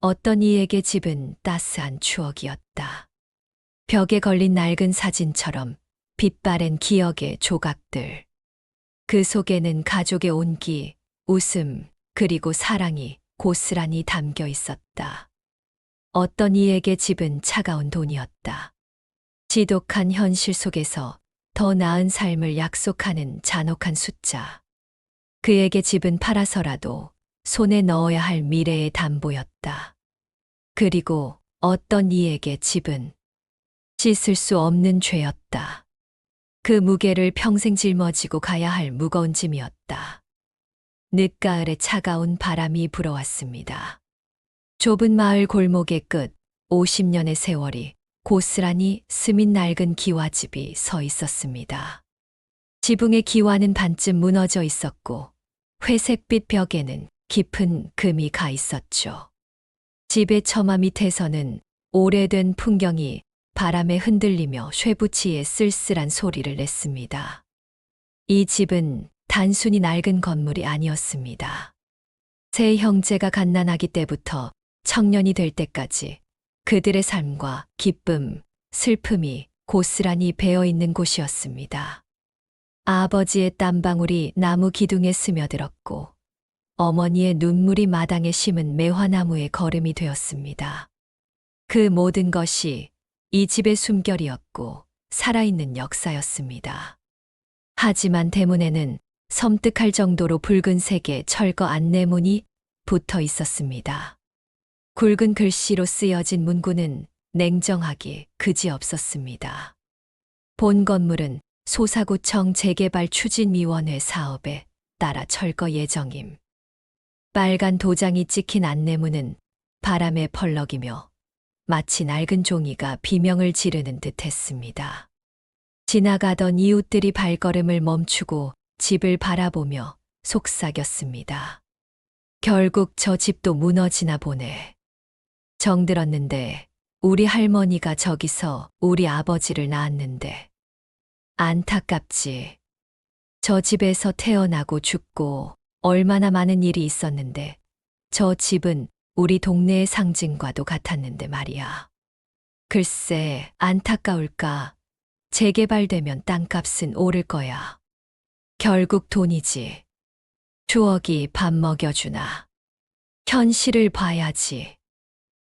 어떤 이에게 집은 따스한 추억이었다. 벽에 걸린 낡은 사진처럼 빛바랜 기억의 조각들. 그 속에는 가족의 온기, 웃음, 그리고 사랑이 고스란히 담겨 있었다. 어떤 이에게 집은 차가운 돈이었다. 지독한 현실 속에서 더 나은 삶을 약속하는 잔혹한 숫자. 그에게 집은 팔아서라도 손에 넣어야 할 미래의 담보였다. 그리고 어떤 이에게 집은 씻을 수 없는 죄였다. 그 무게를 평생 짊어지고 가야 할 무거운 짐이었다. 늦가을에 차가운 바람이 불어왔습니다. 좁은 마을 골목의 끝 50년의 세월이 고스란히 스민 낡은 기와집이 서 있었습니다. 지붕의 기와는 반쯤 무너져 있었고 회색빛 벽에는 깊은 금이 가 있었죠. 집의 처마 밑에서는 오래된 풍경이 바람에 흔들리며 쇠붙이의 쓸쓸한 소리를 냈습니다. 이 집은 단순히 낡은 건물이 아니었습니다. 세 형제가 갓난아기 때부터 청년이 될 때까지 그들의 삶과 기쁨, 슬픔이 고스란히 배어 있는 곳이었습니다. 아버지의 땀방울이 나무 기둥에 스며들었고 어머니의 눈물이 마당에 심은 매화나무의 거름이 되었습니다. 그 모든 것이 이 집의 숨결이었고 살아있는 역사였습니다. 하지만 대문에는 섬뜩할 정도로 붉은색의 철거 안내문이 붙어 있었습니다. 굵은 글씨로 쓰여진 문구는 냉정하기 그지없었습니다. 본 건물은 소사구청 재개발 추진위원회 사업에 따라 철거 예정임. 빨간 도장이 찍힌 안내문은 바람에 펄럭이며 마치 낡은 종이가 비명을 지르는 듯 했습니다. 지나가던 이웃들이 발걸음을 멈추고 집을 바라보며 속삭였습니다. 결국 저 집도 무너지나 보네. 정들었는데 우리 할머니가 저기서 우리 아버지를 낳았는데. 안타깝지. 저 집에서 태어나고 죽고 얼마나 많은 일이 있었는데 저 집은 우리 동네의 상징과도 같았는데 말이야. 글쎄, 안타까울까. 재개발되면 땅값은 오를 거야. 결국 돈이지. 추억이 밥 먹여주나. 현실을 봐야지.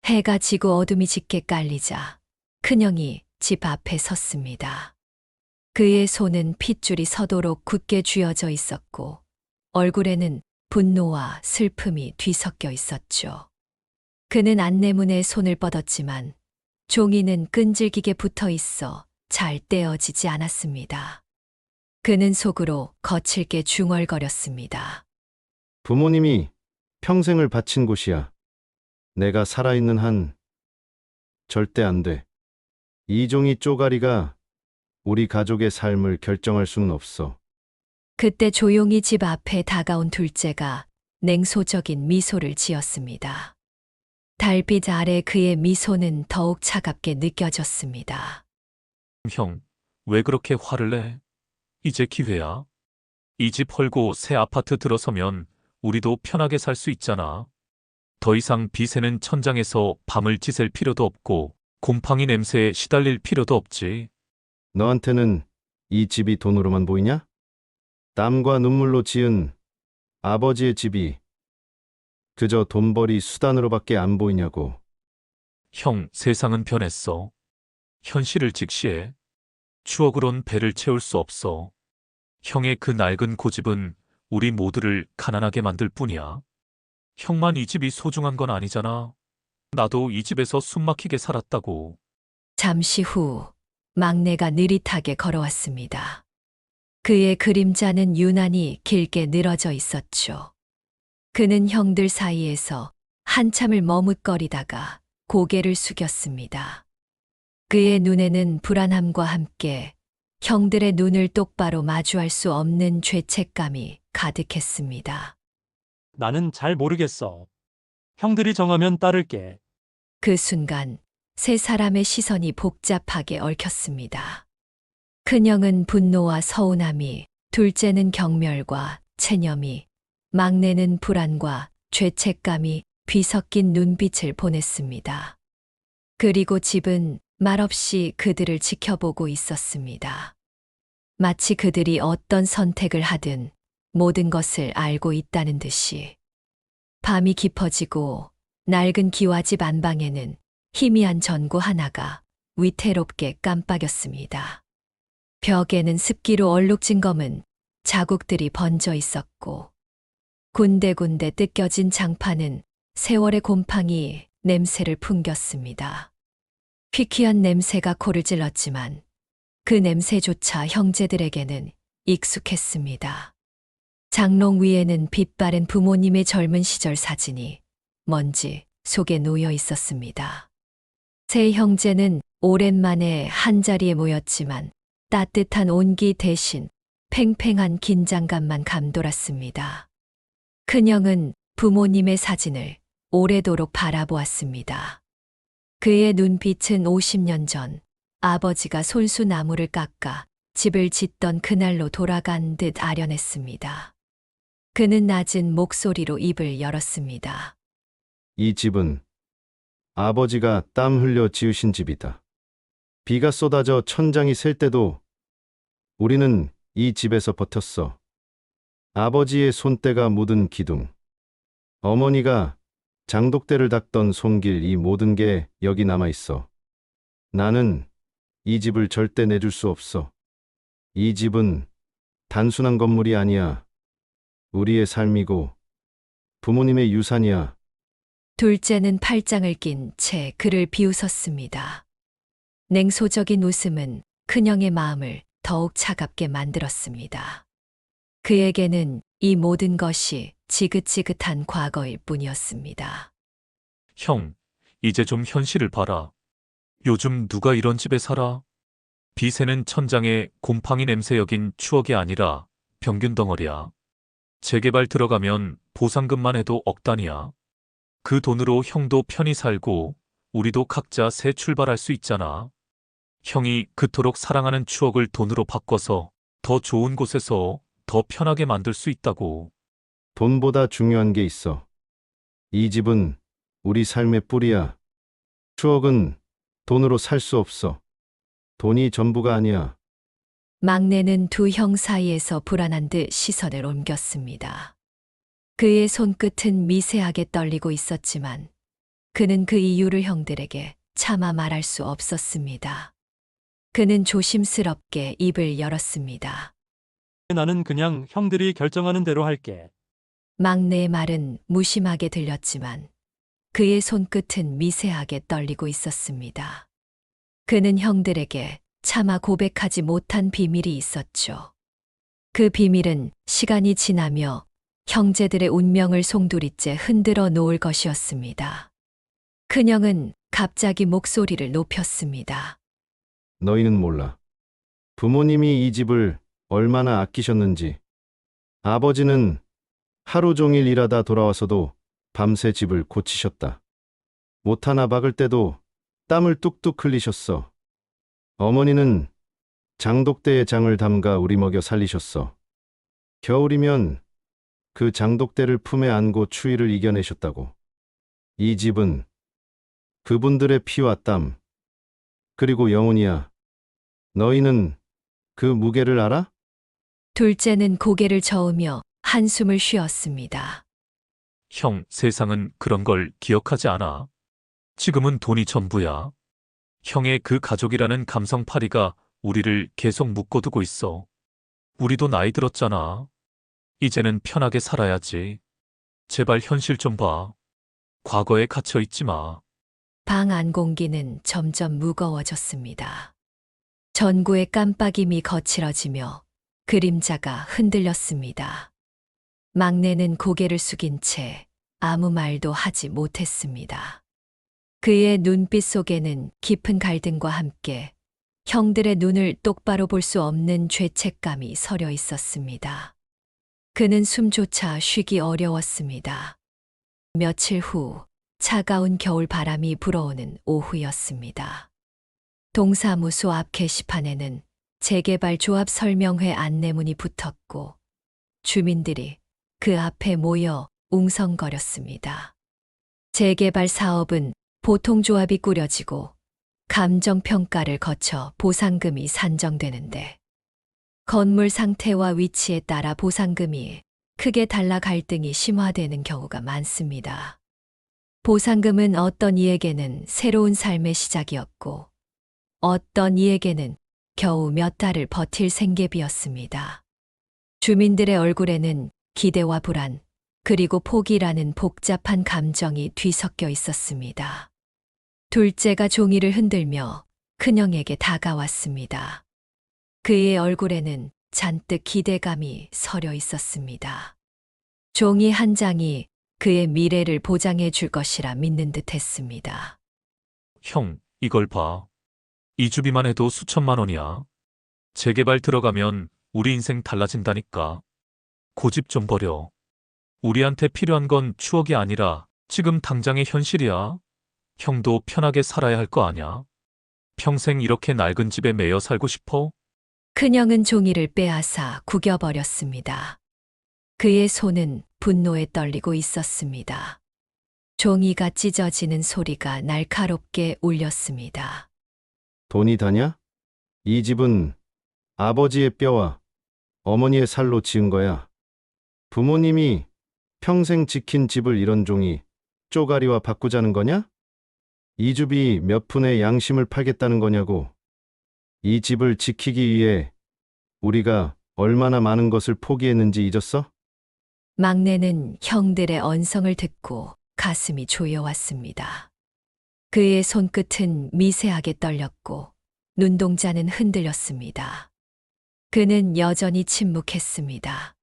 해가 지고 어둠이 짙게 깔리자 큰형이 집 앞에 섰습니다. 그의 손은 핏줄이 서도록 굳게 쥐어져 있었고 얼굴에는 분노와 슬픔이 뒤섞여 있었죠. 그는 안내문에 손을 뻗었지만 종이는 끈질기게 붙어 있어 잘 떼어지지 않았습니다. 그는 속으로 거칠게 중얼거렸습니다. 부모님이 평생을 바친 곳이야. 내가 살아있는 한 절대 안 돼. 이 종이 쪼가리가 우리 가족의 삶을 결정할 수는 없어. 그때 조용히 집 앞에 다가온 둘째가 냉소적인 미소를 지었습니다. 달빛 아래 그의 미소는 더욱 차갑게 느껴졌습니다. 형, 왜 그렇게 화를 내? 이제 기회야. 이 집 헐고 새 아파트 들어서면 우리도 편하게 살 수 있잖아. 더 이상 빚에는 천장에서 밤을 지샐 필요도 없고 곰팡이 냄새에 시달릴 필요도 없지. 너한테는 이 집이 돈으로만 보이냐? 땀과 눈물로 지은 아버지의 집이 그저 돈벌이 수단으로밖에 안 보이냐고. 형, 세상은 변했어. 현실을 직시해. 추억으론 배를 채울 수 없어. 형의 그 낡은 고집은 우리 모두를 가난하게 만들 뿐이야. 형만 이 집이 소중한 건 아니잖아. 나도 이 집에서 숨막히게 살았다고. 잠시 후 막내가 느릿하게 걸어왔습니다. 그의 그림자는 유난히 길게 늘어져 있었죠. 그는 형들 사이에서 한참을 머뭇거리다가 고개를 숙였습니다. 그의 눈에는 불안함과 함께 형들의 눈을 똑바로 마주할 수 없는 죄책감이 가득했습니다. 나는 잘 모르겠어. 형들이 정하면 따를게. 그 순간 세 사람의 시선이 복잡하게 얽혔습니다. 큰형은 분노와 서운함이, 둘째는 경멸과 체념이, 막내는 불안과 죄책감이 뒤섞인 눈빛을 보냈습니다. 그리고 집은 말없이 그들을 지켜보고 있었습니다. 마치 그들이 어떤 선택을 하든 모든 것을 알고 있다는 듯이. 밤이 깊어지고 낡은 기와집 안방에는 희미한 전구 하나가 위태롭게 깜빡였습니다. 벽에는 습기로 얼룩진 검은 자국들이 번져 있었고 군데군데 뜯겨진 장판은 세월의 곰팡이 냄새를 풍겼습니다. 퀴퀴한 냄새가 코를 찔렀지만 그 냄새조차 형제들에게는 익숙했습니다. 장롱 위에는 빛바랜 부모님의 젊은 시절 사진이 먼지 속에 놓여 있었습니다. 세 형제는 오랜만에 한자리에 모였지만 따뜻한 온기 대신 팽팽한 긴장감만 감돌았습니다. 큰형은 부모님의 사진을 오래도록 바라보았습니다. 그의 눈빛은 50년 전 아버지가 손수 나무를 깎아 집을 짓던 그날로 돌아간 듯 아련했습니다. 그는 낮은 목소리로 입을 열었습니다. 이 집은 아버지가 땀 흘려 지으신 집이다. 비가 쏟아져 천장이 셀 때도 우리는 이 집에서 버텼어. 아버지의 손때가 묻은 기둥, 어머니가 장독대를 닦던 손길, 이 모든 게 여기 남아 있어. 나는 이 집을 절대 내줄 수 없어. 이 집은 단순한 건물이 아니야. 우리의 삶이고 부모님의 유산이야. 둘째는 팔짱을 낀 채 그를 비웃었습니다. 냉소적인 웃음은 큰형의 마음을 더욱 차갑게 만들었습니다. 그에게는 이 모든 것이 지긋지긋한 과거일 뿐이었습니다. 형, 이제 좀 현실을 봐라. 요즘 누가 이런 집에 살아? 비새는 천장에 곰팡이 냄새 여긴 추억이 아니라 평균 덩어리야. 재개발 들어가면 보상금만 해도 억 단위야. 그 돈으로 형도 편히 살고 우리도 각자 새 출발할 수 있잖아. 형이 그토록 사랑하는 추억을 돈으로 바꿔서 더 좋은 곳에서 더 편하게 만들 수 있다고. 돈보다 중요한 게 있어. 이 집은 우리 삶의 뿌리야. 추억은 돈으로 살 수 없어. 돈이 전부가 아니야. 막내는 두 형 사이에서 불안한 듯 시선을 옮겼습니다. 그의 손끝은 미세하게 떨리고 있었지만 그는 그 이유를 형들에게 차마 말할 수 없었습니다. 그는 조심스럽게 입을 열었습니다. 나는 그냥 형들이 결정하는 대로 할게. 막내의 말은 무심하게 들렸지만 그의 손끝은 미세하게 떨리고 있었습니다. 그는 형들에게 차마 고백하지 못한 비밀이 있었죠. 그 비밀은 시간이 지나며 형제들의 운명을 송두리째 흔들어 놓을 것이었습니다. 큰형은 갑자기 목소리를 높였습니다. 너희는 몰라. 부모님이 이 집을 얼마나 아끼셨는지. 아버지는 하루 종일 일하다 돌아와서도 밤새 집을 고치셨다. 못 하나 박을 때도 땀을 뚝뚝 흘리셨어. 어머니는 장독대에 장을 담가 우리 먹여 살리셨어. 겨울이면 그 장독대를 품에 안고 추위를 이겨내셨다고. 이 집은 그분들의 피와 땀, 그리고 영혼이야. 너희는 그 무게를 알아? 둘째는 고개를 저으며 한숨을 쉬었습니다. 형, 세상은 그런 걸 기억하지 않아. 지금은 돈이 전부야. 형의 그 가족이라는 감성파리가 우리를 계속 묶어두고 있어. 우리도 나이 들었잖아. 이제는 편하게 살아야지. 제발 현실 좀 봐. 과거에 갇혀 있지 마. 방 안 공기는 점점 무거워졌습니다. 전구의 깜빡임이 거칠어지며 그림자가 흔들렸습니다. 막내는 고개를 숙인 채 아무 말도 하지 못했습니다. 그의 눈빛 속에는 깊은 갈등과 함께 형들의 눈을 똑바로 볼 수 없는 죄책감이 서려 있었습니다. 그는 숨조차 쉬기 어려웠습니다. 며칠 후 차가운 겨울 바람이 불어오는 오후였습니다. 동사무소 앞 게시판에는 재개발 조합 설명회 안내문이 붙었고 주민들이 그 앞에 모여 웅성거렸습니다. 재개발 사업은 보통조합이 꾸려지고 감정평가를 거쳐 보상금이 산정되는데 건물 상태와 위치에 따라 보상금이 크게 달라 갈등이 심화되는 경우가 많습니다. 보상금은 어떤 이에게는 새로운 삶의 시작이었고 어떤 이에게는 겨우 몇 달을 버틸 생계비였습니다. 주민들의 얼굴에는 기대와 불안, 그리고 포기라는 복잡한 감정이 뒤섞여 있었습니다. 둘째가 종이를 흔들며 큰형에게 다가왔습니다. 그의 얼굴에는 잔뜩 기대감이 서려 있었습니다. 종이 한 장이 그의 미래를 보장해 줄 것이라 믿는 듯 했습니다. 형, 이걸 봐. 이 주비만 해도 수천만 원이야. 재개발 들어가면 우리 인생 달라진다니까. 고집 좀 버려. 우리한테 필요한 건 추억이 아니라 지금 당장의 현실이야. 형도 편하게 살아야 할 거 아냐? 평생 이렇게 낡은 집에 매여 살고 싶어? 큰형은 종이를 빼앗아 구겨버렸습니다. 그의 손은 분노에 떨리고 있었습니다. 종이가 찢어지는 소리가 날카롭게 울렸습니다. 돈이 다냐? 이 집은 아버지의 뼈와 어머니의 살로 지은 거야. 부모님이 평생 지킨 집을 이런 종이 쪼가리와 바꾸자는 거냐? 이 집이 몇 푼의 양심을 팔겠다는 거냐고. 이 집을 지키기 위해 우리가 얼마나 많은 것을 포기했는지 잊었어? 막내는 형들의 언성을 듣고 가슴이 조여왔습니다. 그의 손끝은 미세하게 떨렸고 눈동자는 흔들렸습니다. 그는 여전히 침묵했습니다.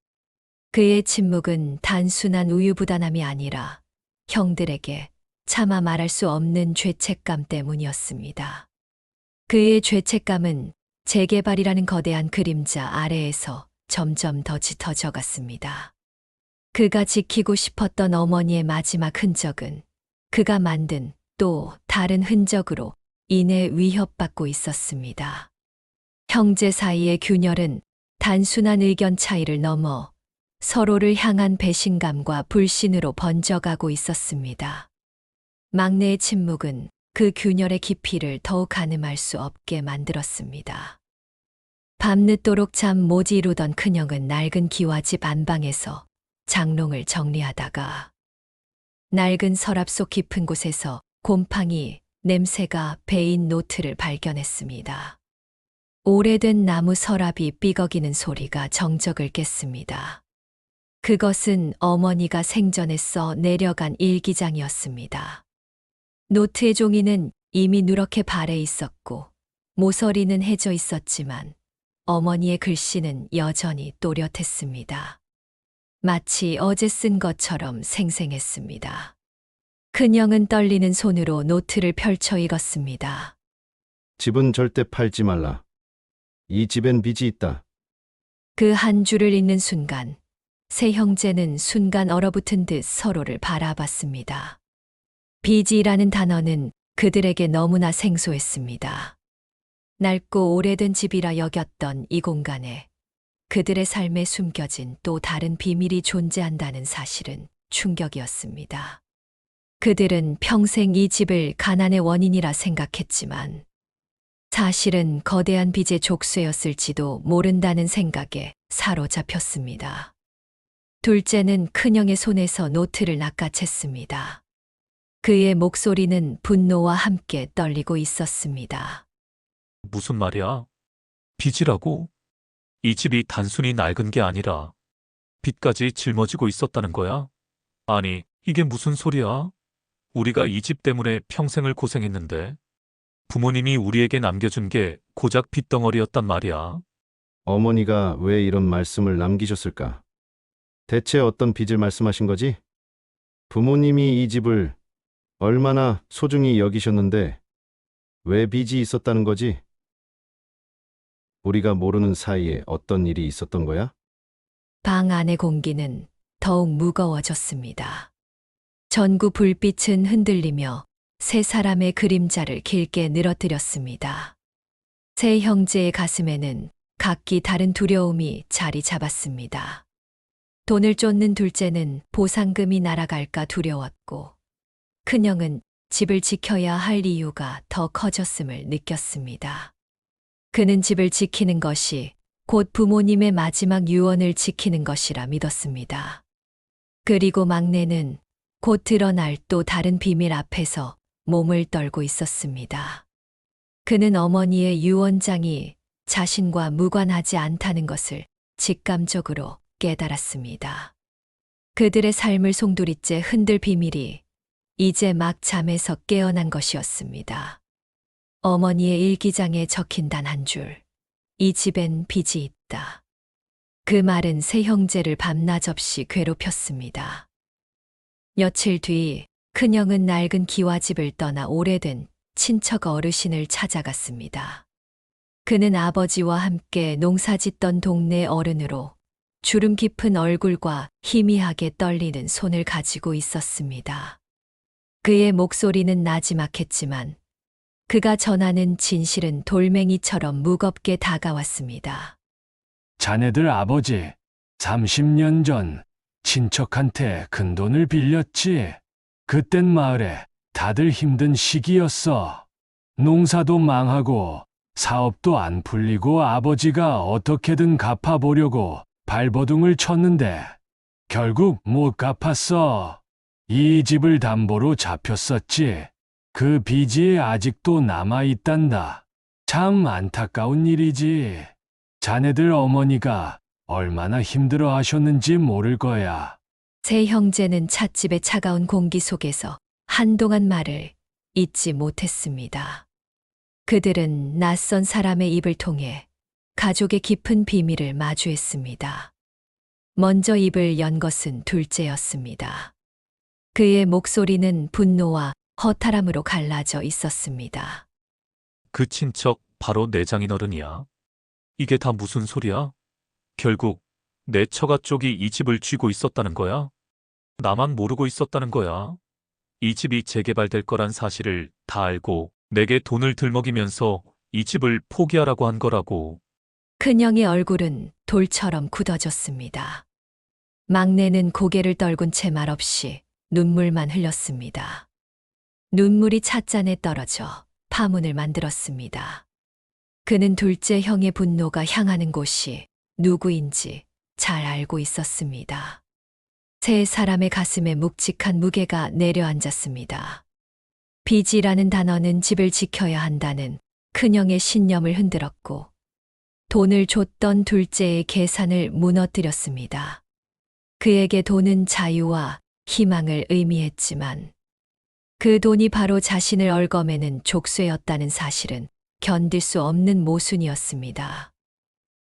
그의 침묵은 단순한 우유부단함이 아니라 형들에게 차마 말할 수 없는 죄책감 때문이었습니다. 그의 죄책감은 재개발이라는 거대한 그림자 아래에서 점점 더 짙어져 갔습니다. 그가 지키고 싶었던 어머니의 마지막 흔적은 그가 만든 또 다른 흔적으로 인해 위협받고 있었습니다. 형제 사이의 균열은 단순한 의견 차이를 넘어 서로를 향한 배신감과 불신으로 번져가고 있었습니다. 막내의 침묵은 그 균열의 깊이를 더욱 가늠할 수 없게 만들었습니다. 밤늦도록 잠 못 이루던 큰형은 낡은 기와집 안방에서 장롱을 정리하다가 낡은 서랍 속 깊은 곳에서 곰팡이 냄새가 배인 노트를 발견했습니다. 오래된 나무 서랍이 삐걱이는 소리가 정적을 깼습니다. 그것은 어머니가 생전에 써 내려간 일기장이었습니다. 노트의 종이는 이미 누렇게 발해 있었고 모서리는 해져 있었지만 어머니의 글씨는 여전히 또렷했습니다. 마치 어제 쓴 것처럼 생생했습니다. 큰형은 떨리는 손으로 노트를 펼쳐 읽었습니다. 집은 절대 팔지 말라. 이 집엔 빚이 있다. 그 한 줄을 읽는 순간 세 형제는 순간 얼어붙은 듯 서로를 바라봤습니다. 빚이라는 단어는 그들에게 너무나 생소했습니다. 낡고 오래된 집이라 여겼던 이 공간에 그들의 삶에 숨겨진 또 다른 비밀이 존재한다는 사실은 충격이었습니다. 그들은 평생 이 집을 가난의 원인이라 생각했지만 사실은 거대한 빚의 족쇄였을지도 모른다는 생각에 사로잡혔습니다. 둘째는 큰형의 손에서 노트를 낚아챘습니다. 그의 목소리는 분노와 함께 떨리고 있었습니다. 무슨 말이야? 빚이라고? 이 집이 단순히 낡은 게 아니라 빚까지 짊어지고 있었다는 거야? 아니, 이게 무슨 소리야? 우리가 이 집 때문에 평생을 고생했는데 부모님이 우리에게 남겨준 게 고작 빚덩어리였단 말이야. 어머니가 왜 이런 말씀을 남기셨을까? 대체 어떤 빚을 말씀하신 거지? 부모님이 이 집을 얼마나 소중히 여기셨는데 왜 빚이 있었다는 거지? 우리가 모르는 사이에 어떤 일이 있었던 거야? 방 안의 공기는 더욱 무거워졌습니다. 전구 불빛은 흔들리며 세 사람의 그림자를 길게 늘어뜨렸습니다. 세 형제의 가슴에는 각기 다른 두려움이 자리 잡았습니다. 돈을 쫓는 둘째는 보상금이 날아갈까 두려웠고, 큰형은 집을 지켜야 할 이유가 더 커졌음을 느꼈습니다. 그는 집을 지키는 것이 곧 부모님의 마지막 유언을 지키는 것이라 믿었습니다. 그리고 막내는 곧 드러날 또 다른 비밀 앞에서 몸을 떨고 있었습니다. 그는 어머니의 유언장이 자신과 무관하지 않다는 것을 직감적으로 깨달았습니다. 그들의 삶을 송두리째 흔들 비밀이 이제 막 잠에서 깨어난 것이었습니다. 어머니의 일기장에 적힌 단 한 줄. 이 집엔 빚이 있다. 그 말은 세 형제를 밤낮 없이 괴롭혔습니다. 며칠 뒤 큰형은 낡은 기와집을 떠나 오래된 친척 어르신을 찾아갔습니다. 그는 아버지와 함께 농사짓던 동네 어른으로 주름 깊은 얼굴과 희미하게 떨리는 손을 가지고 있었습니다. 그의 목소리는 나지막했지만 그가 전하는 진실은 돌멩이처럼 무겁게 다가왔습니다. 자네들 아버지 30년 전 친척한테 큰 돈을 빌렸지. 그땐 마을에 다들 힘든 시기였어. 농사도 망하고 사업도 안 풀리고 아버지가 어떻게든 갚아보려고 발버둥을 쳤는데 결국 못 갚았어. 이 집을 담보로 잡혔었지. 그 빚이 아직도 남아있단다. 참 안타까운 일이지. 자네들 어머니가 얼마나 힘들어 하셨는지 모를 거야. 세 형제는 찻집의 차가운 공기 속에서 한동안 말을 잇지 못했습니다. 그들은 낯선 사람의 입을 통해 가족의 깊은 비밀을 마주했습니다. 먼저 입을 연 것은 둘째였습니다. 그의 목소리는 분노와 허탈함으로 갈라져 있었습니다. 그 친척 바로 내 장인어른이야. 이게 다 무슨 소리야? 결국 내 처가 쪽이 이 집을 쥐고 있었다는 거야? 나만 모르고 있었다는 거야. 이 집이 재개발될 거란 사실을 다 알고 내게 돈을 들먹이면서 이 집을 포기하라고 한 거라고. 큰형의 얼굴은 돌처럼 굳어졌습니다. 막내는 고개를 떨군 채 말없이 눈물만 흘렸습니다. 눈물이 찻잔에 떨어져 파문을 만들었습니다. 그는 둘째 형의 분노가 향하는 곳이 누구인지 잘 알고 있었습니다. 세 사람의 가슴에 묵직한 무게가 내려앉았습니다. 빚이라는 단어는 집을 지켜야 한다는 큰형의 신념을 흔들었고 돈을 줬던 둘째의 계산을 무너뜨렸습니다. 그에게 돈은 자유와 희망을 의미했지만 그 돈이 바로 자신을 얽어매는 족쇄였다는 사실은 견딜 수 없는 모순이었습니다.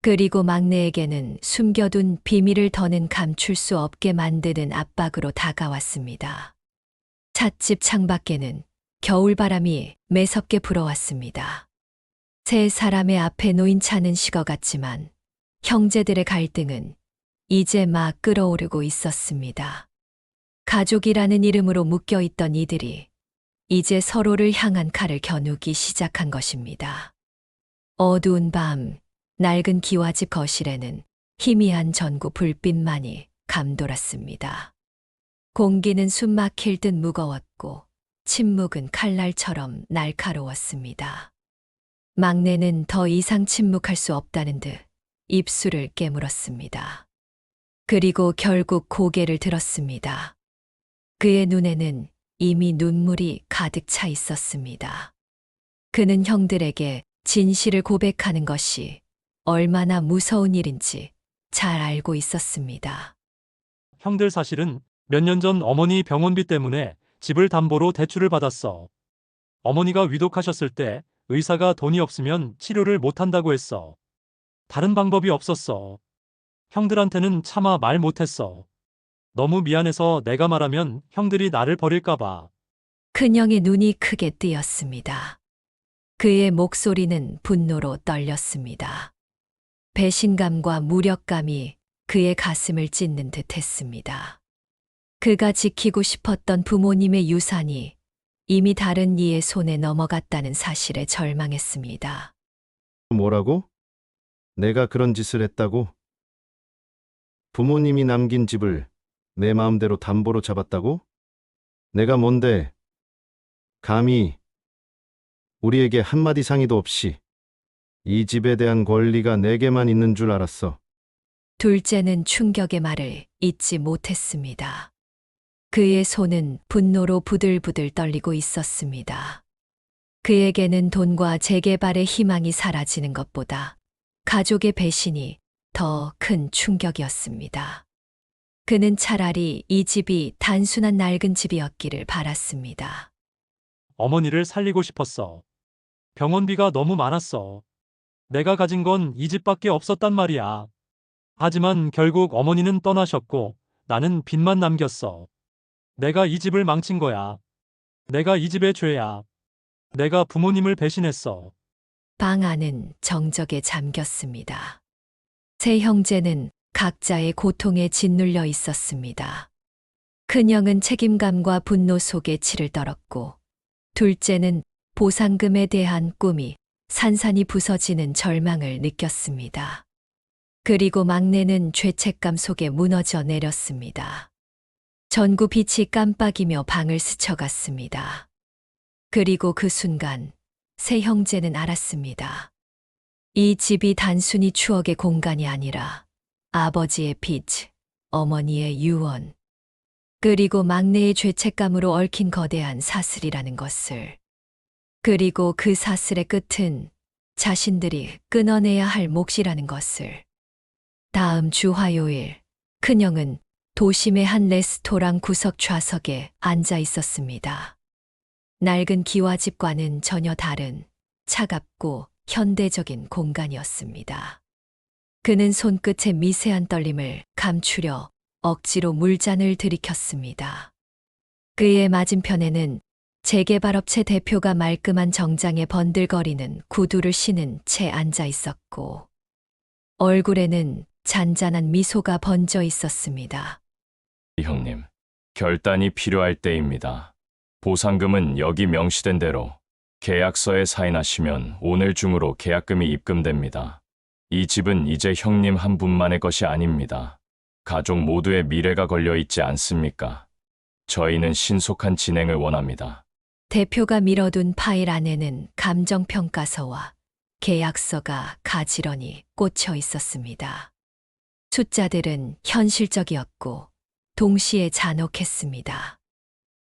그리고 막내에게는 숨겨둔 비밀을 더는 감출 수 없게 만드는 압박으로 다가왔습니다. 찻집 창밖에는 겨울바람이 매섭게 불어왔습니다. 세 사람의 앞에 놓인 차는 식어갔지만 형제들의 갈등은 이제 막 끓어오르고 있었습니다. 가족이라는 이름으로 묶여있던 이들이 이제 서로를 향한 칼을 겨누기 시작한 것입니다. 어두운 밤, 낡은 기와집 거실에는 희미한 전구 불빛만이 감돌았습니다. 공기는 숨막힐 듯 무거웠고 침묵은 칼날처럼 날카로웠습니다. 막내는 더 이상 침묵할 수 없다는 듯 입술을 깨물었습니다. 그리고 결국 고개를 들었습니다. 그의 눈에는 이미 눈물이 가득 차 있었습니다. 그는 형들에게 진실을 고백하는 것이 얼마나 무서운 일인지 잘 알고 있었습니다. 형들 사실은 몇 년 전 어머니 병원비 때문에 집을 담보로 대출을 받았어. 어머니가 위독하셨을 때 의사가 돈이 없으면 치료를 못한다고 했어. 다른 방법이 없었어. 형들한테는 차마 말 못했어. 너무 미안해서 내가 말하면 형들이 나를 버릴까봐. 큰형의 눈이 크게 뜨였습니다. 그의 목소리는 분노로 떨렸습니다. 배신감과 무력감이 그의 가슴을 찢는 듯 했습니다. 그가 지키고 싶었던 부모님의 유산이 이미 다른 이의 손에 넘어갔다는 사실에 절망했습니다. 뭐라고? 내가 그런 짓을 했다고? 부모님이 남긴 집을 내 마음대로 담보로 잡았다고? 내가 뭔데 감히 우리에게 한마디 상의도 없이 이 집에 대한 권리가 내게만 있는 줄 알았어. 둘째는 충격의 말을 잊지 못했습니다. 그의 손은 분노로 부들부들 떨리고 있었습니다. 그에게는 돈과 재개발의 희망이 사라지는 것보다 가족의 배신이 더 큰 충격이었습니다. 그는 차라리 이 집이 단순한 낡은 집이었기를 바랐습니다. 어머니를 살리고 싶었어. 병원비가 너무 많았어. 내가 가진 건 이 집밖에 없었단 말이야. 하지만 결국 어머니는 떠나셨고 나는 빚만 남겼어. 내가 이 집을 망친 거야. 내가 이 집의 죄야. 내가 부모님을 배신했어. 방 안은 정적에 잠겼습니다. 세 형제는 각자의 고통에 짓눌려 있었습니다. 큰형은 책임감과 분노 속에 치를 떨었고, 둘째는 보상금에 대한 꿈이 산산이 부서지는 절망을 느꼈습니다. 그리고 막내는 죄책감 속에 무너져 내렸습니다. 전구 빛이 깜빡이며 방을 스쳐갔습니다. 그리고 그 순간 세 형제는 알았습니다. 이 집이 단순히 추억의 공간이 아니라 아버지의 빚, 어머니의 유언, 그리고 막내의 죄책감으로 얽힌 거대한 사슬이라는 것을. 그리고 그 사슬의 끝은 자신들이 끊어내야 할 몫이라는 것을. 다음 주 화요일, 큰형은 도심의 한 레스토랑 구석 좌석에 앉아 있었습니다. 낡은 기와집과는 전혀 다른 차갑고 현대적인 공간이었습니다. 그는 손끝에 미세한 떨림을 감추려 억지로 물잔을 들이켰습니다. 그의 맞은편에는 재개발업체 대표가 말끔한 정장에 번들거리는 구두를 신은 채 앉아 있었고, 얼굴에는 잔잔한 미소가 번져 있었습니다. 형님, 결단이 필요할 때입니다. 보상금은 여기 명시된 대로 계약서에 사인하시면 오늘 중으로 계약금이 입금됩니다. 이 집은 이제 형님 한 분만의 것이 아닙니다. 가족 모두의 미래가 걸려 있지 않습니까? 저희는 신속한 진행을 원합니다. 대표가 밀어둔 파일 안에는 감정평가서와 계약서가 가지런히 꽂혀 있었습니다. 숫자들은 현실적이었고 동시에 잔혹했습니다.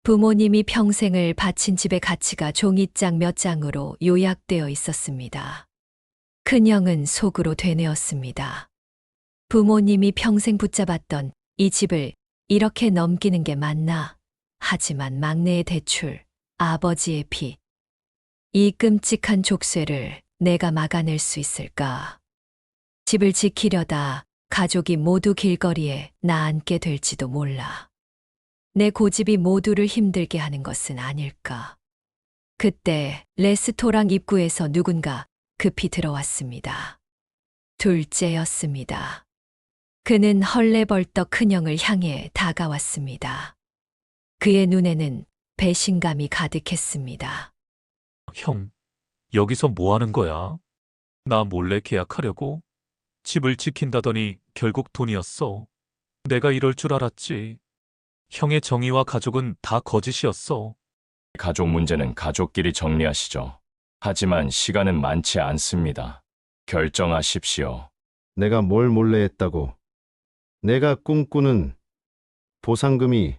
부모님이 평생을 바친 집의 가치가 종이장 몇 장으로 요약되어 있었습니다. 큰형은 속으로 되뇌었습니다. 부모님이 평생 붙잡았던 이 집을 이렇게 넘기는 게 맞나? 하지만 막내의 대출, 아버지의 빚, 이 끔찍한 족쇄를 내가 막아낼 수 있을까? 집을 지키려다 가족이 모두 길거리에 나앉게 될지도 몰라. 내 고집이 모두를 힘들게 하는 것은 아닐까. 그때 레스토랑 입구에서 누군가 급히 들어왔습니다. 둘째였습니다. 그는 헐레벌떡 큰형을 향해 다가왔습니다. 그의 눈에는 배신감이 가득했습니다. 형, 여기서 뭐 하는 거야? 나 몰래 계약하려고? 집을 지킨다더니 결국 돈이었어. 내가 이럴 줄 알았지. 형의 정의와 가족은 다 거짓이었어. 가족 문제는 가족끼리 정리하시죠. 하지만 시간은 많지 않습니다. 결정하십시오. 내가 뭘 몰래 했다고. 내가 꿈꾸는 보상금이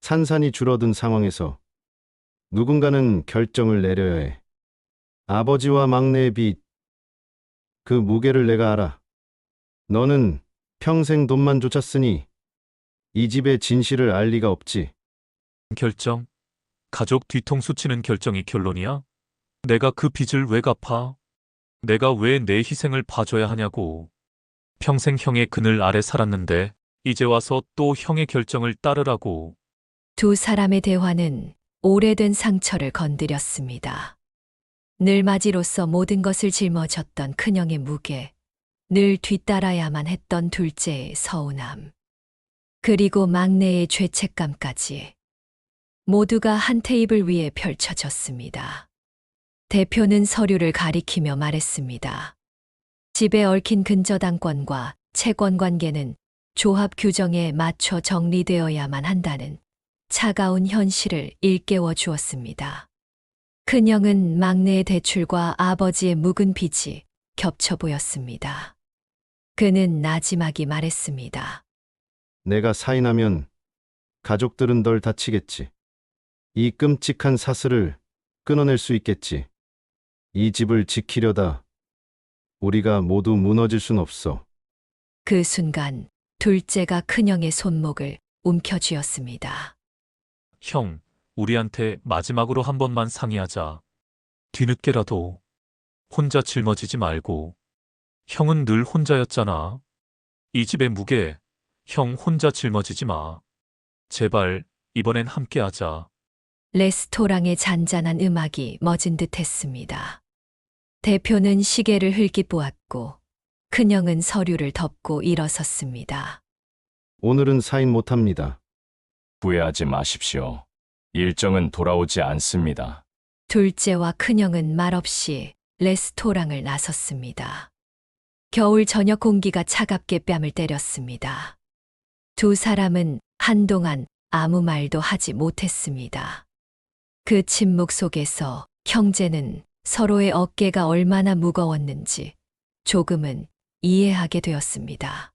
산산이 줄어든 상황에서 누군가는 결정을 내려야 해. 아버지와 막내의 빚, 그 무게를 내가 알아. 너는 평생 돈만 쫓았으니 이 집의 진실을 알 리가 없지. 결정? 가족 뒤통수 치는 결정이 결론이야? 내가 그 빚을 왜 갚아? 내가 왜 내 희생을 봐줘야 하냐고. 평생 형의 그늘 아래 살았는데 이제 와서 또 형의 결정을 따르라고. 두 사람의 대화는 오래된 상처를 건드렸습니다. 늙맞이로서 모든 것을 짊어졌던 큰형의 무게, 늘 뒤따라야만 했던 둘째의 서운함, 그리고 막내의 죄책감까지 모두가 한 테이블 위에 펼쳐졌습니다. 대표는 서류를 가리키며 말했습니다. 집에 얽힌 근저당권과 채권 관계는 조합 규정에 맞춰 정리되어야만 한다는 차가운 현실을 일깨워 주었습니다. 큰형은 막내의 대출과 아버지의 묵은 빚이 겹쳐 보였습니다. 그는 나지막이 말했습니다. 내가 사인하면 가족들은 덜 다치겠지. 이 끔찍한 사슬을 끊어낼 수 있겠지. 이 집을 지키려다 우리가 모두 무너질 순 없어. 그 순간 둘째가 큰형의 손목을 움켜쥐었습니다. 형, 우리한테 마지막으로 한 번만 상의하자. 뒤늦게라도 혼자 짊어지지 말고. 형은 늘 혼자였잖아. 이 집의 무게, 형 혼자 짊어지지 마. 제발, 이번엔 함께하자. 레스토랑의 잔잔한 음악이 멎은 듯 했습니다. 대표는 시계를 흘낏 보았고, 큰형은 서류를 덮고 일어섰습니다. 오늘은 사인 못합니다. 후회하지 마십시오. 일정은 돌아오지 않습니다. 둘째와 큰형은 말없이 레스토랑을 나섰습니다. 겨울 저녁 공기가 차갑게 뺨을 때렸습니다. 두 사람은 한동안 아무 말도 하지 못했습니다. 그 침묵 속에서 형제는 서로의 어깨가 얼마나 무거웠는지 조금은 이해하게 되었습니다.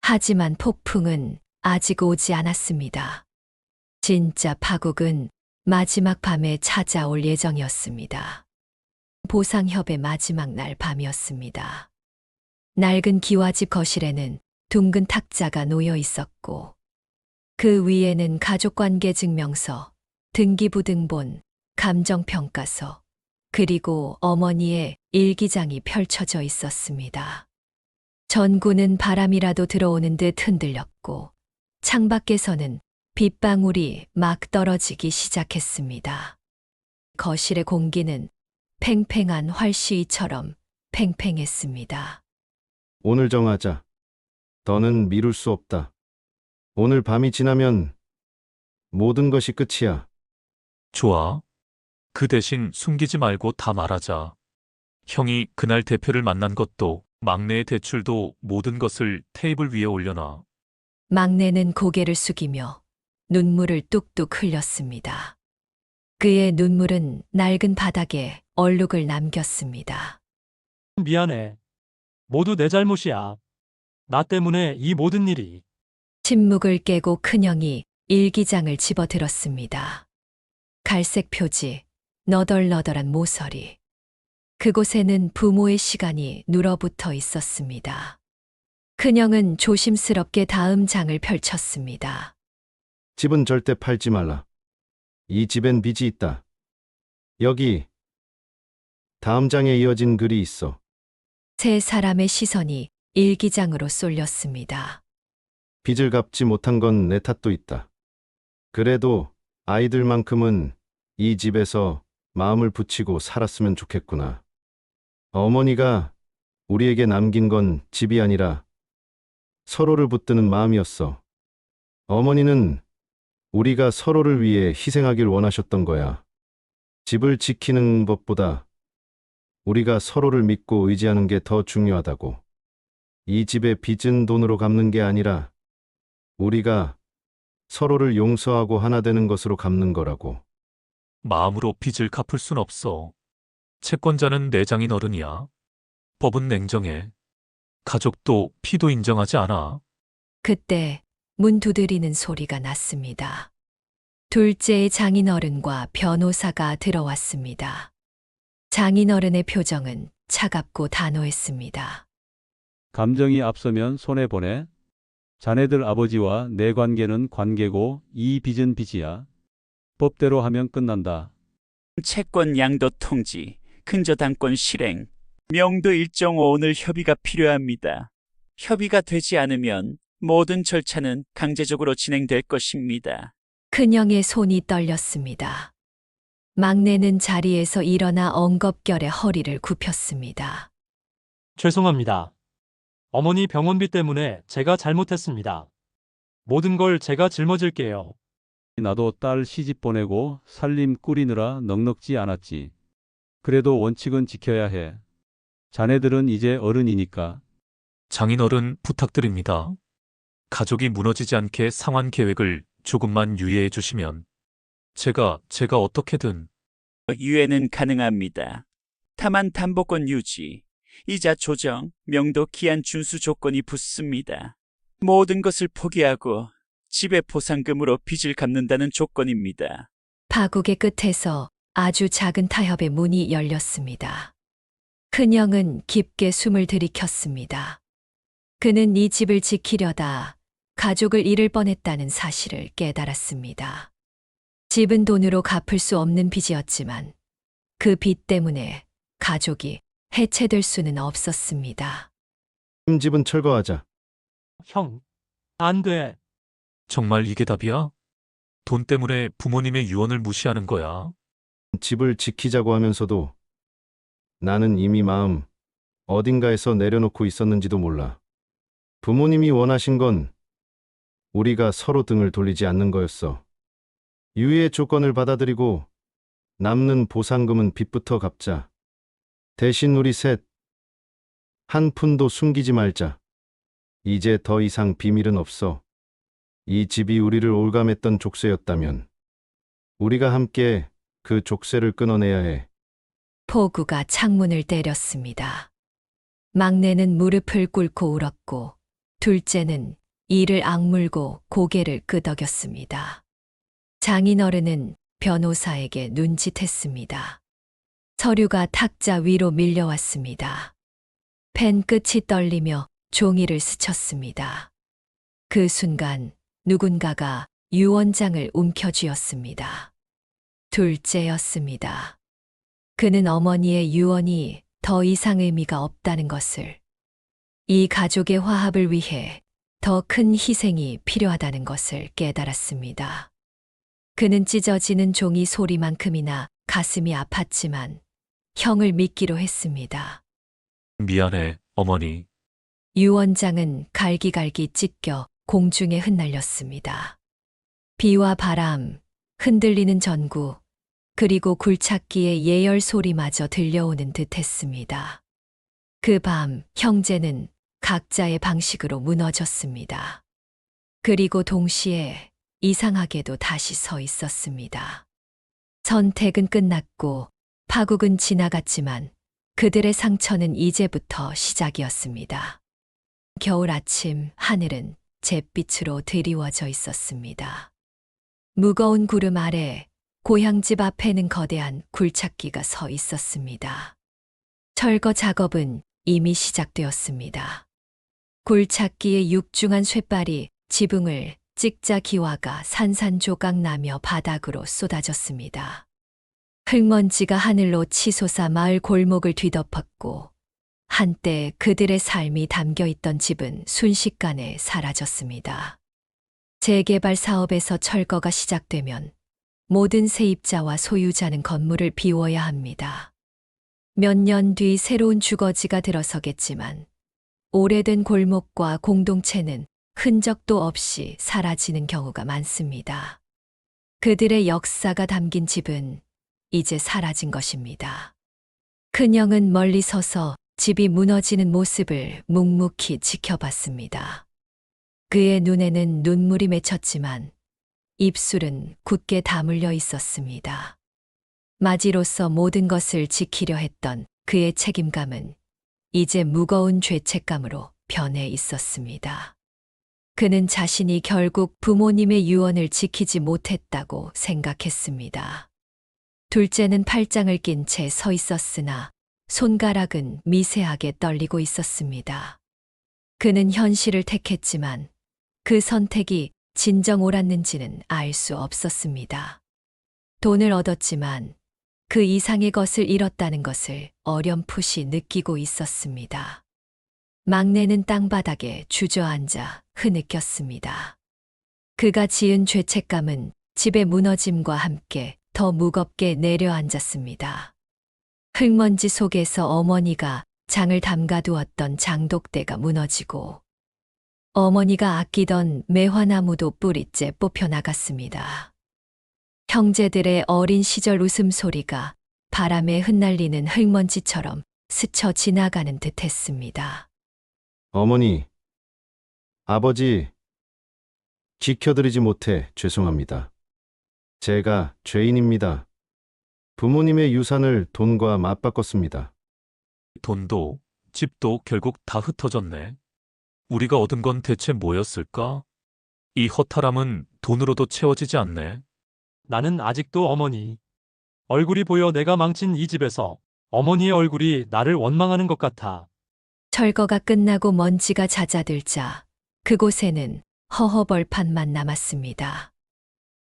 하지만 폭풍은 아직 오지 않았습니다. 진짜 파국은 마지막 밤에 찾아올 예정이었습니다. 보상협의 마지막 날 밤이었습니다. 낡은 기와집 거실에는 둥근 탁자가 놓여 있었고, 그 위에는 가족관계 증명서, 등기부등본, 감정평가서, 그리고 어머니의 일기장이 펼쳐져 있었습니다. 전구는 바람이라도 들어오는 듯 흔들렸고, 창밖에서는 빗방울이 막 떨어지기 시작했습니다. 거실의 공기는 팽팽한 활시위처럼 팽팽했습니다. 오늘 정하자. 더는 미룰 수 없다. 오늘 밤이 지나면 모든 것이 끝이야. 좋아. 그 대신 숨기지 말고 다 말하자. 형이 그날 대표를 만난 것도, 막내의 대출도 모든 것을 테이블 위에 올려놔. 막내는 고개를 숙이며 눈물을 뚝뚝 흘렸습니다. 그의 눈물은 낡은 바닥에 얼룩을 남겼습니다. 미안해. 모두 내 잘못이야. 나 때문에 이 모든 일이. 침묵을 깨고 큰형이 일기장을 집어들었습니다. 갈색 표지, 너덜너덜한 모서리. 그곳에는 부모의 시간이 눌어붙어 있었습니다. 큰형은 조심스럽게 다음 장을 펼쳤습니다. 집은 절대 팔지 말라. 이 집엔 빚이 있다. 여기 다음 장에 이어진 글이 있어. 세 사람의 시선이 일기장으로 쏠렸습니다. 빚을 갚지 못한 건 내 탓도 있다. 그래도 아이들만큼은 이 집에서 마음을 붙이고 살았으면 좋겠구나. 어머니가 우리에게 남긴 건 집이 아니라 서로를 붙드는 마음이었어. 어머니는 우리가 서로를 위해 희생하길 원하셨던 거야. 집을 지키는 것보다 우리가 서로를 믿고 의지하는 게 더 중요하다고. 이 집의 빚은 돈으로 갚는 게 아니라 우리가 서로를 용서하고 하나 되는 것으로 갚는 거라고. 마음으로 빚을 갚을 순 없어. 채권자는 내장인 어른이야. 법은 냉정해. 가족도 피도 인정하지 않아. 그때 문 두드리는 소리가 났습니다. 둘째의 장인어른과 변호사가 들어왔습니다. 장인어른의 표정은 차갑고 단호했습니다. 감정이 앞서면 손해보네. 자네들 아버지와 내 관계는 관계고 이 빚은 빚이야. 법대로 하면 끝난다. 채권 양도 통지, 근저당권 실행, 명도 일정 오늘 협의가 필요합니다. 협의가 되지 않으면 모든 절차는 강제적으로 진행될 것입니다. 큰형의 손이 떨렸습니다. 막내는 자리에서 일어나 엉겁결에 허리를 굽혔습니다. 죄송합니다. 어머니 병원비 때문에 제가 잘못했습니다. 모든 걸 제가 짊어질게요. 나도 딸 시집 보내고 살림 꾸리느라 넉넉지 않았지. 그래도 원칙은 지켜야 해. 자네들은 이제 어른이니까. 장인어른 부탁드립니다. 가족이 무너지지 않게 상환 계획을 조금만 유예해 주시면 제가 어떻게든 유예는 가능합니다. 다만 담보권 유지, 이자 조정, 명도 기한 준수 조건이 붙습니다. 모든 것을 포기하고 집의 보상금으로 빚을 갚는다는 조건입니다. 파국의 끝에서 아주 작은 타협의 문이 열렸습니다. 큰형은 깊게 숨을 들이켰습니다. 그는 이 집을 지키려다 가족을 잃을 뻔했다는 사실을 깨달았습니다. 집은 돈으로 갚을 수 없는 빚이었지만 그 빚 때문에 가족이 해체될 수는 없었습니다. 집은 철거하자. 형, 안 돼. 정말 이게 답이야? 돈 때문에 부모님의 유언을 무시하는 거야. 집을 지키자고 하면서도 나는 이미 마음 어딘가에서 내려놓고 있었는지도 몰라. 부모님이 원하신 건 우리가 서로 등을 돌리지 않는 거였어. 유예의 조건을 받아들이고 남는 보상금은 빚부터 갚자. 대신 우리 셋 한 푼도 숨기지 말자. 이제 더 이상 비밀은 없어. 이 집이 우리를 올감했던 족쇄였다면 우리가 함께 그 족쇄를 끊어내야 해. 포구가 창문을 때렸습니다. 막내는 무릎을 꿇고 울었고 둘째는 이를 악물고 고개를 끄덕였습니다. 장인어른은 변호사에게 눈짓했습니다. 서류가 탁자 위로 밀려왔습니다. 펜 끝이 떨리며 종이를 스쳤습니다. 그 순간 누군가가 유언장을 움켜쥐었습니다. 둘째였습니다. 그는 어머니의 유언이 더 이상 의미가 없다는 것을, 이 가족의 화합을 위해 더 큰 희생이 필요하다는 것을 깨달았습니다. 그는 찢어지는 종이 소리만큼이나 가슴이 아팠지만 형을 믿기로 했습니다. 미안해, 어머니. 유언장은 갈기갈기 찢겨 공중에 흩날렸습니다. 비와 바람, 흔들리는 전구, 그리고 굴착기의 예열 소리마저 들려오는 듯 했습니다. 그 밤 형제는 각자의 방식으로 무너졌습니다. 그리고 동시에 이상하게도 다시 서 있었습니다. 선택은 끝났고 파국은 지나갔지만 그들의 상처는 이제부터 시작이었습니다. 겨울 아침 하늘은 잿빛으로 드리워져 있었습니다. 무거운 구름 아래 고향집 앞에는 거대한 굴착기가 서 있었습니다. 철거 작업은 이미 시작되었습니다. 굴착기의 육중한 쇳발이 지붕을 찍자 기와가 산산조각 나며 바닥으로 쏟아졌습니다. 흙먼지가 하늘로 치솟아 마을 골목을 뒤덮었고 한때 그들의 삶이 담겨있던 집은 순식간에 사라졌습니다. 재개발 사업에서 철거가 시작되면 모든 세입자와 소유자는 건물을 비워야 합니다. 몇 년 뒤 새로운 주거지가 들어서겠지만 오래된 골목과 공동체는 흔적도 없이 사라지는 경우가 많습니다. 그들의 역사가 담긴 집은 이제 사라진 것입니다. 큰형은 멀리 서서 집이 무너지는 모습을 묵묵히 지켜봤습니다. 그의 눈에는 눈물이 맺혔지만 입술은 굳게 다물려 있었습니다. 마지로서 모든 것을 지키려 했던 그의 책임감은 이제 무거운 죄책감으로 변해 있었습니다. 그는 자신이 결국 부모님의 유언을 지키지 못했다고 생각했습니다. 둘째는 팔짱을 낀 채 서 있었으나 손가락은 미세하게 떨리고 있었습니다. 그는 현실을 택했지만 그 선택이 진정 옳았는지는 알 수 없었습니다. 돈을 얻었지만 그 이상의 것을 잃었다는 것을 어렴풋이 느끼고 있었습니다. 막내는 땅바닥에 주저앉아 흐느꼈습니다. 그가 지은 죄책감은 집의 무너짐과 함께 더 무겁게 내려앉았습니다. 흙먼지 속에서 어머니가 장을 담가두었던 장독대가 무너지고 어머니가 아끼던 매화나무도 뿌리째 뽑혀나갔습니다. 형제들의 어린 시절 웃음소리가 바람에 흩날리는 흙먼지처럼 스쳐 지나가는 듯했습니다. 어머니, 아버지, 지켜드리지 못해 죄송합니다. 제가 죄인입니다. 부모님의 유산을 돈과 맞바꿨습니다. 돈도 집도 결국 다 흩어졌네. 우리가 얻은 건 대체 뭐였을까? 이 허탈함은 돈으로도 채워지지 않네. 나는 아직도 어머니. 얼굴이 보여 내가 망친 이 집에서 어머니의 얼굴이 나를 원망하는 것 같아. 철거가 끝나고 먼지가 잦아들자 그곳에는 허허벌판만 남았습니다.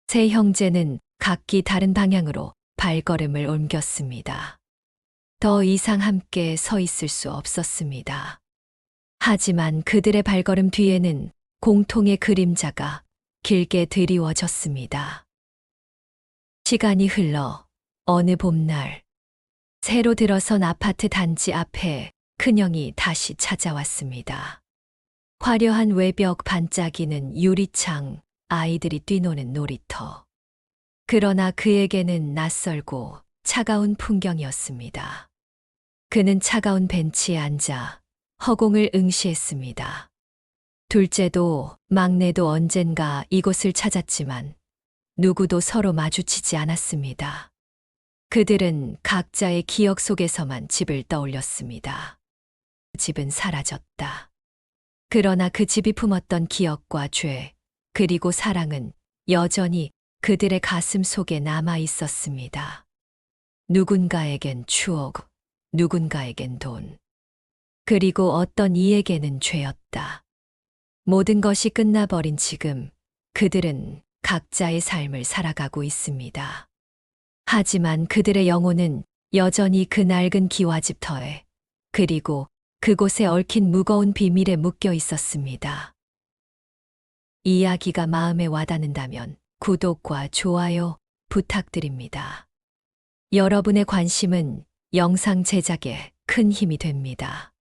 세 형제는 각기 다른 방향으로 발걸음을 옮겼습니다. 더 이상 함께 서 있을 수 없었습니다. 하지만 그들의 발걸음 뒤에는 공통의 그림자가 길게 드리워졌습니다. 시간이 흘러 어느 봄날, 새로 들어선 아파트 단지 앞에 큰형이 다시 찾아왔습니다. 화려한 외벽 반짝이는 유리창, 아이들이 뛰노는 놀이터. 그러나 그에게는 낯설고 차가운 풍경이었습니다. 그는 차가운 벤치에 앉아 허공을 응시했습니다. 둘째도 막내도 언젠가 이곳을 찾았지만 누구도 서로 마주치지 않았습니다. 그들은 각자의 기억 속에서만 집을 떠올렸습니다. 집은 사라졌다. 그러나 그 집이 품었던 기억과 죄, 그리고 사랑은 여전히 그들의 가슴 속에 남아 있었습니다. 누군가에겐 추억, 누군가에겐 돈, 그리고 어떤 이에게는 죄였다. 모든 것이 끝나버린 지금 그들은 각자의 삶을 살아가고 있습니다. 하지만 그들의 영혼은 여전히 그 낡은 기와집터에, 그리고 그곳에 얽힌 무거운 비밀에 묶여 있었습니다. 이 이야기가 마음에 와닿는다면 구독과 좋아요 부탁드립니다. 여러분의 관심은 영상 제작에 큰 힘이 됩니다.